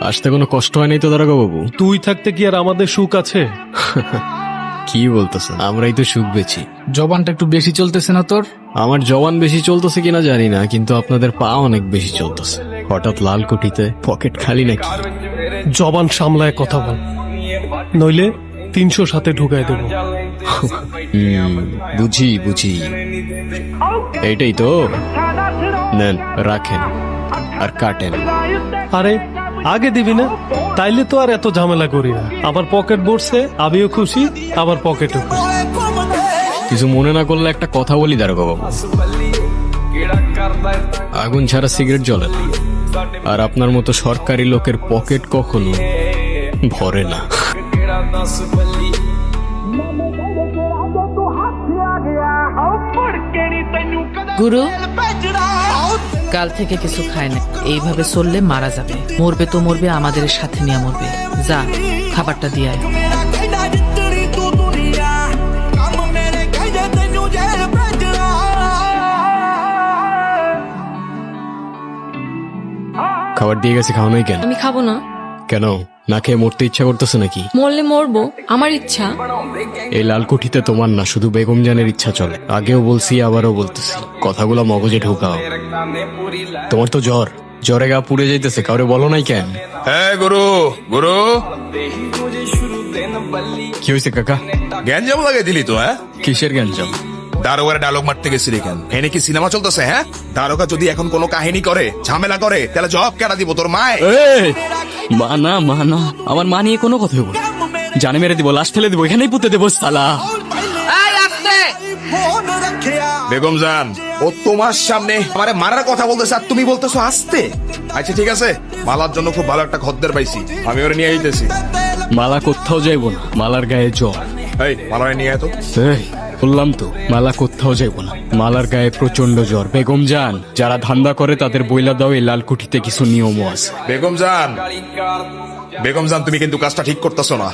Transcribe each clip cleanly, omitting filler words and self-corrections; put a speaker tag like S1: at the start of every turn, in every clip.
S1: আসতে কোনো কষ্ট হয় নাই তো দারোগা বাবু?
S2: তুই থাকতে কি আর আমাদের সুখ আছে?
S1: কি বলতেছেন? আমরাই তো সুখ বেছি।
S3: জবানটা একটু বেশি চলতেছে না তোর?
S1: আমার জওয়ান বেশি চলতেছে কিনা জানি না, কিন্তু আপনাদের পা অনেক বেশি চলতেছে। হঠাৎ লাল কুঠিতে পকেট খালি নাকি?
S2: জবান সামলায় কথা বল, নইলে 300 সাথে ঢুকাই দেবো।
S1: বুঝি বুঝি, এইটাই তো। নেন, রাখেন আর কাটেন।
S2: আরে আগে দিবি না? তাইলে তো আর এত ঝামেলা করি না। আমার পকেট ভরছে, আমিও খুশি, আমার পকেটও খুশি।
S1: কিছু মনে না করলে একটা কথা বলি দারোগা বাবু। আগুন ছাড়া সিগারেট জ্বলে না, আর আপনার মতো সরকারি লোকের পকেট কখনো ভরে না।
S4: গুরু কাল থেকে কিছু খায় না, এইভাবে চললে মারা যাবে। মরবে তো মরবে, আমাদের সাথে নিয়ে মরবে। যা, খাবারটা দিয়ে আয়।
S1: খাবার দিয়ে গেছে, খাওয়া নাই কেন?
S5: আমি খাবো না।
S1: কেন? না খেয়ে মরতে ইচ্ছা করতেছে নাকি?
S5: মরলে মরবো, আমার ইচ্ছা।
S1: এই লালকুঠিতে তোমার না, শুধু বেগম জানের ইচ্ছা চলে। আগেও বলছি, আবারও বলতেছি, কথাগুলো মগজে ঢুকাও। তোমার তো জ্বর, জ্বরে গা পুড়ে যাইতেছে, কাউরে বলো নাই কেন?
S6: হ্যাঁ গুরু, গুরু
S1: কি হয়েছে কাকা?
S6: গ্যাঞ্জাম লাগাই দিলি তো? হ্যাঁ,
S1: কিসের গ্যাঞ্জাম?
S6: দারোগার ডায়লগ মারতে গেছিলি কেন? এনে কি সিনেমা চলতেছে? হ্যাঁ, দারোগা যদি এখন কোনো কাহিনী করে, ঝামেলা করে, তাহলে জবাব কেনা দিব তোর মায়?
S7: মা না, মা না, আমার মা নিয়ে কোনো কথা বল। জানে মেরে দিব, লাশ ফেলে দিব, এখানেই পুঁতে দেবো সালা।
S6: বেগম জান, ও তোমার সামনে আমারে মারার কথা বলতেছে, আর তুমি বলতেছো আসতে? আচ্ছা ঠিক আছে, মালার জন্য খুব ভালো একটা খদ্দের পাইছি, আমি ওরে নিয়ে আইতেছি।
S1: মালা কোথাও যাইব না, মালার গায়ে জ্বর।
S6: এই মালারে নিয়ে আয় তো।
S1: এই, বললাম তো, মালা কোথাও যাইব না, মালার গায়ে প্রচন্ড জ্বর। বেগম জান, যারা ধান্দা করে তাদের বইলা দাও, এই লালকুঠিতে কিছু নিয়মও আছে।
S6: বেগম জান, বেগম জান, তুমি কিন্তু কাজটা ঠিক করতেছো না।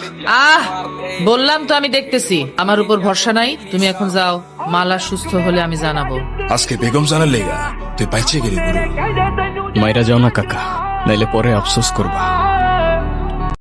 S4: বললাম তো আমি দেখতেছি, আমার উপর ভরসা নাই। তুমি এখন যাও, মালা সুস্থ হলে আমি জানাবো।
S6: আজকে বেগম জানের লেগা তুই বাইচে গেলি গুরু।
S1: মাইরা যাও না কাকা, নাইলে পরে আফসোস করবা।